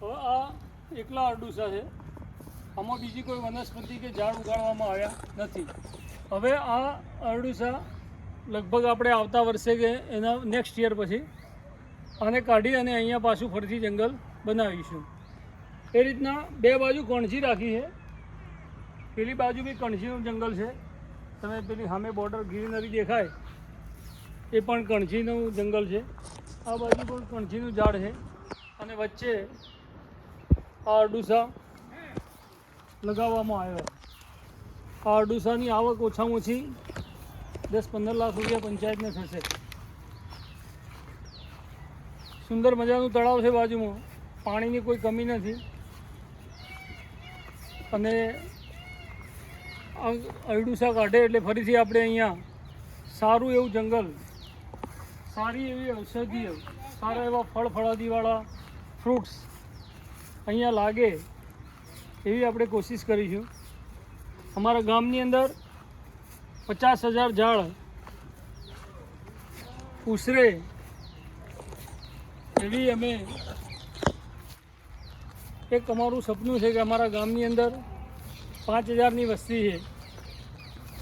હવે આ એકલા અરડુસા છે, આમાં બીજી કોઈ વનસ્પતિ કે ઝાડ ઉગાડવામાં આવ્યા નથી. હવે આ અરડુસા લગભગ આપણે આવતા વર્ષે કે એના નેક્સ્ટ યર પછી આને કાઢી અને અહીંયા પાછું ફરીથી જંગલ બનાવીશું. એ રીતના બે બાજુ કણછી રાખી છે. પેલી બાજુ બી કણછીનું જંગલ છે. તમે પેલી સામે બોર્ડર ગ્રીનરી દેખાય એ પણ કણછીનું જંગલ છે. આ બાજુ પણ કણછીનું ઝાડ છે અને વચ્ચે આ અરડુસા લગાવવામાં આવ્યો. આ અરડુસાની આવક ઓછામાં ઓછી 10-15 લાખ રૂપિયા પંચાયતને થશે. સુંદર મજાનું તળાવ છે બાજુમાં, પાણીની કોઈ કમી નથી. અને અરડુસા કાઢે એટલે ફરીથી આપણે અહીંયા સારું એવું જંગલ, સારી એવી ઔષધીય, સારા એવા ફળફળાદીવાળા ફ્રૂટ્સ અહીંયા લાગે એવી આપણે કોશિશ કરીશું. અમારા ગામની અંદર 50,000 ઝાડ ઉછરે એવી અમે એક અમારું સપનું છે કે અમારા ગામની અંદર 5,000ની વસ્તી છે,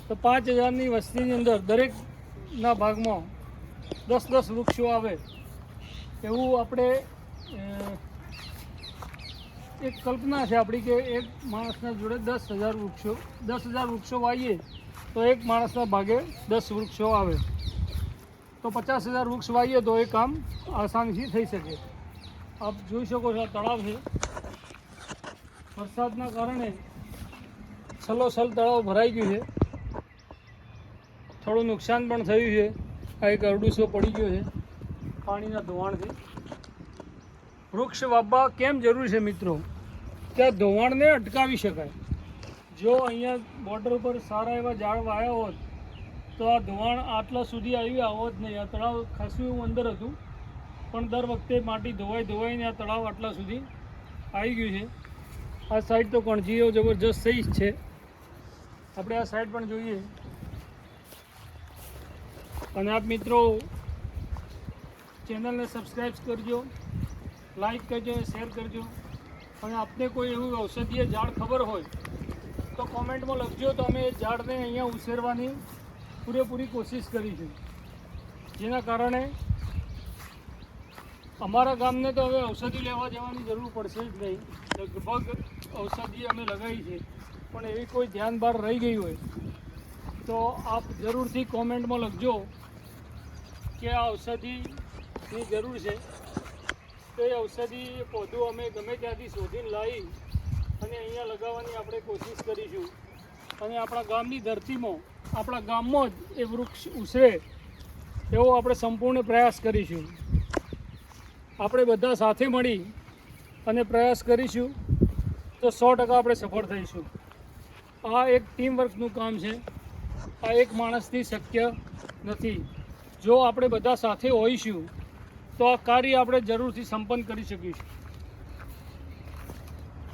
તો 5,000ની વસ્તીની અંદર દરેકના ભાગમાં 10-10 વૃક્ષો આવે એવું આપણે એક કલ્પના છે આપણી કે એક માણસના જોડે 10,000 વૃક્ષો વાવીએ તો એક માણસના ભાગે 10 વૃક્ષો આવે, તો 50,000 વૃક્ષ વાવીએ તો એ કામ આસાનીથી થઈ શકે. આપ જોઈ શકો છો આ તળાવ છે. વરસાદના કારણે છલોછલ તળાવ ભરાઈ ગયું છે. થોડું નુકસાન પણ થયું છે. આ એક અરડુસો પડી ગયો છે પાણીના ધોવાણથી. વૃક્ષ વાવવા કેમ જરૂરી છે મિત્રો? કે આ ધોવાણને અટકાવી શકાય. જો અહીંયા બોર્ડર ઉપર સારા એવા ઝાડ વાયા હોત તો આ ધોવાણ આટલા સુધી આવ્યા હોત નહીં. આ તળાવ ખાસું એવું અંદર હતું, પણ દર વખતે માટી ધોવાઈને આ તળાવ આટલા સુધી આવી ગયું છે. આ સાઈડ તો કણછીઓ જબરજસ્ત થઈ જ છે. આપણે આ સાઈડ પણ જોઈએ. અને આપ મિત્રો ચેનલને સબસ્ક્રાઈબ કરજો, લાઈક કરજો, શેર કરજો. અને આપને કોઈ એવું ઔષધીય ઝાડ ખબર હોય તો કોમેન્ટમાં લખજો, તો અમે એ ઝાડને અહીંયા ઉછેરવાની પૂરેપૂરી કોશિશ કરીશું. જેના કારણે અમારા ગામને તો હવે ઔષધિ લેવા જવાની જરૂર પડશે જ નહીં. લગભગ ઔષધિ અમે લગાવી છે, પણ એવી કોઈ ધ્યાન બહાર રહી ગઈ હોય તો આપ જરૂરથી કોમેન્ટમાં લખજો કે આ ઔષધિની જરૂર છે. તો એ ઔષધિ પૌધું અમે ગમે ત્યાંથી શોધીને લાવી અને અહીંયા લગાવવાની આપણે કોશિશ કરીશું. અને આપણા ગામની ધરતીમાં, આપણા ગામમાં જ એ વૃક્ષ ઉછરે એવો આપણે સંપૂર્ણ પ્રયાસ કરીશું. આપણે બધા સાથે મળી અને પ્રયાસ કરીશું તો 100% આપણે સફળ થઈશું. આ એક ટીમ વર્કનું કામ છે. આ એક માણસથી શક્ય નથી. જો આપણે બધા સાથે હોઈશું તો આ કાર્ય આપણે જરૂરથી સંપન્ન કરી શકીશું.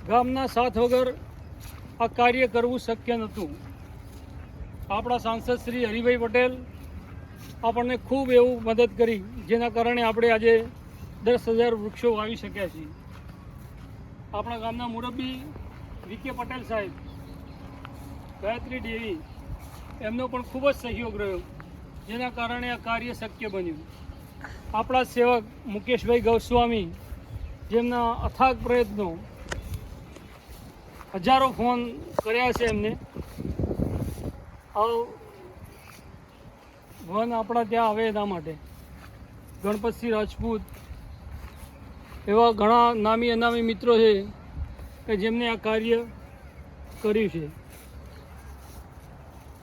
ગામના સાથ વગર આ કાર્ય કરવું શક્ય નહોતું. આપણા સાંસદ શ્રી હરિભાઈ પટેલ આપણને ખૂબ એવું મદદ કરી, જેના કારણે આપણે આજે 10,000 વૃક્ષો વાવી શક્યા છીએ. આપણા ગામના મુરબ્બી વી.કે. પટેલ સાહેબ, ગાયત્રી દેવી, એમનો પણ ખૂબ જ સહયોગ રહ્યો, જેના કારણે આ કાર્ય શક્ય બન્યું. આપણા સેવક મુકેશભાઈ ગોસ્વામી, જેમના અથાગ પ્રયત્નો, હજારો ફોન કર્યા છે એમને. વન આપણા ત્યાં આવે એના માટે. ગણપતસિંહ રાજપૂત, એવા ઘણા નામી અનામી મિત્રો છે કે જેમને આ કાર્ય કર્યું છે.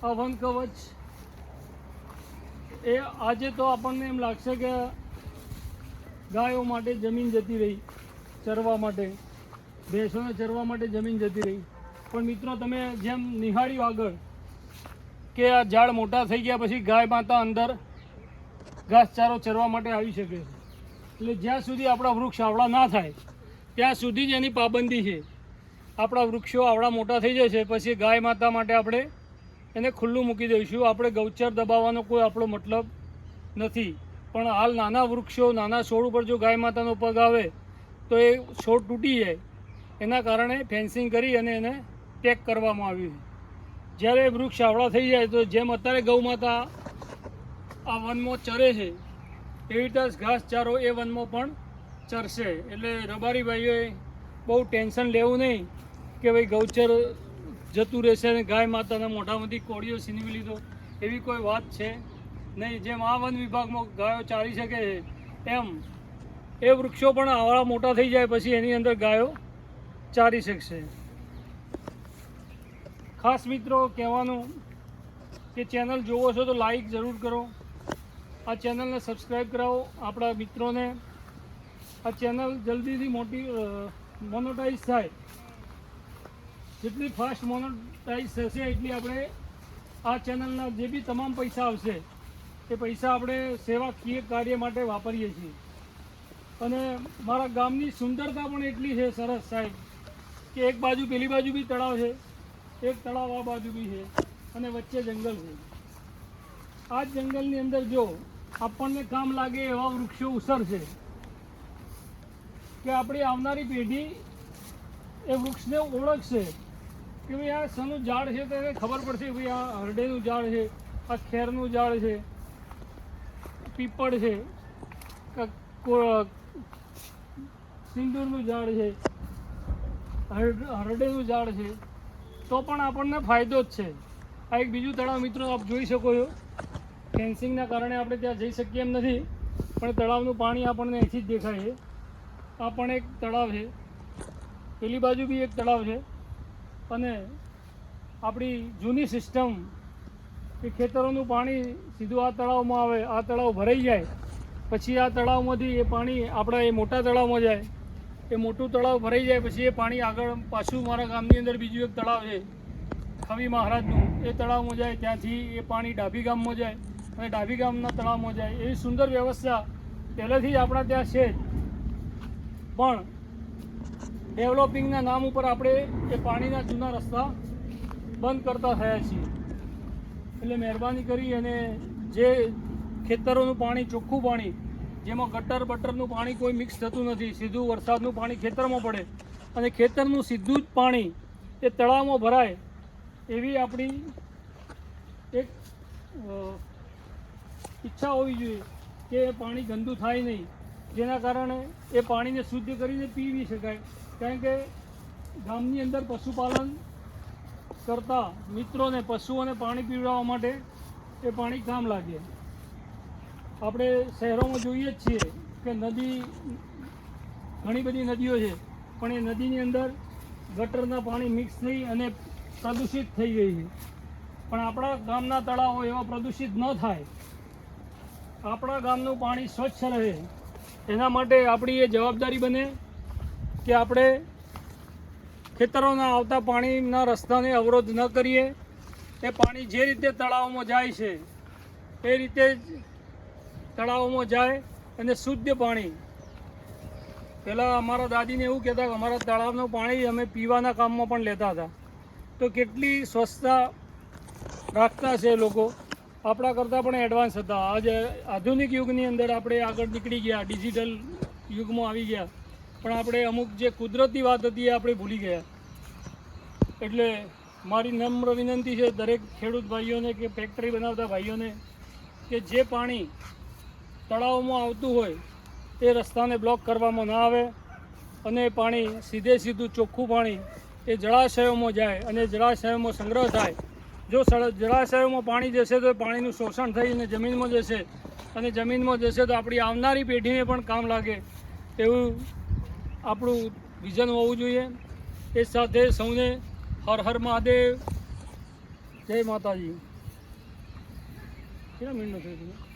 આ વન કવચ એ આજે તો આપણને એમ લાગશે કે ગાયો માટે જમીન જતી રહી, ચરવા માટે, ભેંસોને ચરવા માટે જમીન જતી રહી. પણ મિત્રો તમે જેમ નિહાળ્યું આગળ કે આ ઝાડ મોટા થઈ ગયા પછી ગાય માતા અંદર ઘાસચારો ચરવા માટે આવી શકે છે. એટલે જ્યાં સુધી આપણા વૃક્ષ આવડા ના થાય ત્યાં સુધી જ એની પાબંદી છે. આપણા વૃક્ષો આવડા મોટા થઈ જશે પછી ગાય માતા માટે આપણે એને ખુલ્લું મૂકી દઈશું. આપણે ગૌચર દબાવવાનો કોઈ આપણો મતલબ નથી. પણ હાલ નાના વૃક્ષો, નાના છોડ ઉપર જો ગાય માતાનો પગ આવે તો એ છોડ તૂટી જાય, એના કારણે ફેન્સિંગ કરી અને એને ટેક કરવામાં આવ્યું છે. જ્યારે વૃક્ષ આવડા થઈ જાય તો જેમ અત્યારે ગૌ માતા આ વનમાં ચરે છે એવી રીતે ઘાસચારો એ વનમાં પણ ચરશે. એટલે રબારી ભાઈઓએ બહુ ટેન્શન લેવું નહીં કે ભાઈ ગૌચર જતું રહેશે અને ગાય માતાના મોઢામાંથી કોળીઓ છીનવી લીધો, એવી કોઈ વાત છે નહીં. જેમ આ વન વિભાગમાં ગાયો ચારી શકે છે એમ એ વૃક્ષો પણ આવડા મોટા થઈ જાય પછી એની અંદર ગાયો ચારી શકશે. ખાસ મિત્રો કહેવાનું કે ચેનલ જોવો છો તો લાઈક જરૂર કરો, આ ચેનલને સબસ્ક્રાઈબ કરાવો. આપણા મિત્રોને આ ચેનલ જલ્દીથી મોનોટાઈઝ થાય, જેટલી ફાસ્ટ મોનોટાઈઝ થશે એટલી આપણે આ ચેનલના જે બી તમામ પૈસા આવશે એ પૈસા આપણે સેવાકીય કાર્ય માટે વાપરીએ છીએ. અને મારા ગામની સુંદરતા પણ એટલી છે સરસ સાહેબ કે એક બાજુ પેલી બાજુ બી તળાવ છે, એક તળાવ આ બાજુ બી છે અને વચ્ચે જંગલ છે. આ જ જંગલની અંદર જો આપણને કામ લાગે એવા વૃક્ષો ઉછરશે કે આપણી આવનારી પેઢી એ વૃક્ષને ઓળખશે કે ભાઈ આ શાનું ઝાડ છે, તો એને ખબર પડશે ભાઈ આ હરડેનું ઝાડ છે, આ ખેરનું ઝાડ છે, પીપળ છે, સિંદૂરનું ઝાડ છે, હરડેનું ઝાડ છે, તો પણ આપણને ફાયદો જ છે. આ એક બીજું તળાવ મિત્રો આપ જોઈ શકો છો. ફેન્સિંગના કારણે આપણે ત્યાં જઈ શકીએ એમ નથી, પણ તળાવનું પાણી આપણને અહીંથી જ દેખાય છે. આ પણ એક તળાવ છે, પેલી બાજુ બી એક તળાવ છે. અને આપણી જૂની સિસ્ટમ કે ખેતરોનું પાણી સીધું આ તળાવમાં આવે, આ તળાવ ભરાઈ જાય પછી આ તળાવમાંથી એ પાણી આપણા એ મોટા તળાવમાં જાય, એ મોટું તળાવ ભરાઈ જાય પછી એ પાણી આગળ પાછું મારા ગામની અંદર બીજું એક તળાવ છે ખવી મહારાજનું, એ તળાવમાં જાય, ત્યાંથી એ પાણી ડાભી ગામમાં જાય અને ડાભી ગામના તળાવમાં જાય. એવી સુંદર વ્યવસ્થા પહેલેથી જ આપણા ત્યાં છે જ, પણ ડેવલપિંગના નામ ઉપર આપણે એ પાણીના જૂના રસ્તા બંધ કરતા થયા છીએ. એટલે મહેરબાની કરી અને જે ખેતરોનું પાણી, ચોખ્ખું પાણી, જેમાં ગટર બટરનું પાણી કોઈ મિક્સ થતું નથી, સીધું વરસાદનું પાણી ખેતરમાં પડે અને ખેતરનું સીધું જ પાણી એ તળાવમાં ભરાય, એવી આપણી એક ઈચ્છા હોવી જોઈએ કે એ પાણી ગંદુ થાય નહીં, જેના કારણે એ પાણીને શુદ્ધ કરીને પીવી શકાય. કારણ કે ગામની અંદર પશુપાલન કરતા મિત્રોને પશુઓને પાણી પીવડાવવા માટે એ પાણી કામ લાગે. આપણે શહેરોમાં જોઈએ જ છીએ કે નદી, ઘણી બધી નદીઓ છે, પણ એ નદીની અંદર ગટરના પાણી મિક્સ થઈ અને પ્રદૂષિત થઈ ગઈ છે. પણ આપણા ગામના તળાવો એવા પ્રદૂષિત ન થાય, આપણા ગામનું પાણી સ્વચ્છ રહે, એના માટે આપણી એ જવાબદારી બને કે આપણે ખેતરોના આવતા પાણીના રસ્તાને અવરોધ ન કરીએ. એ પાણી જે રીતે તળાવમાં જાય છે એ રીતે જ તળાવમાં જાય અને શુદ્ધ પાણી. પહેલાં અમારા દાદીને એવું કહેતા કે અમારા તળાવનું પાણી અમે પીવાના કામમાં પણ લેતા હતા. તો કેટલી સ્વચ્છતા રાખતા છે લોકો, આપણા કરતાં પણ એડવાન્સ હતા. આજે આધુનિક યુગની અંદર આપણે આગળ નીકળી ગયા, ડિજિટલ યુગમાં આવી ગયા, પણ આપણે અમુક જે કુદરતી વાત હતી એ આપણે ભૂલી ગયા. એટલે મારી નમ્ર વિનંતી છે દરેક ખેડૂત ભાઈઓને કે ફેક્ટરી બનાવતા ભાઈઓને કે જે પાણી તળાવમાં આવતું હોય એ રસ્તાને બ્લોક કરવામાં ના આવે અને પાણી સીધે સીધું ચોખ્ખું પાણી એ જળાશયોમાં જાય અને જળાશયોમાં સંગ્રહ થાય. જો જળાશયોમાં પાણી જશે તો પાણીનું શોષણ થઈને જમીનમાં જશે અને જમીનમાં જશે તો આપણી આવનારી પેઢીને પણ કામ લાગે, એવું આપણું વિઝન હોવું જોઈએ. એ સાથે સૌને હર હર મહાદેવ, જય માતાજી. કેટલા મિનિટનો થયો?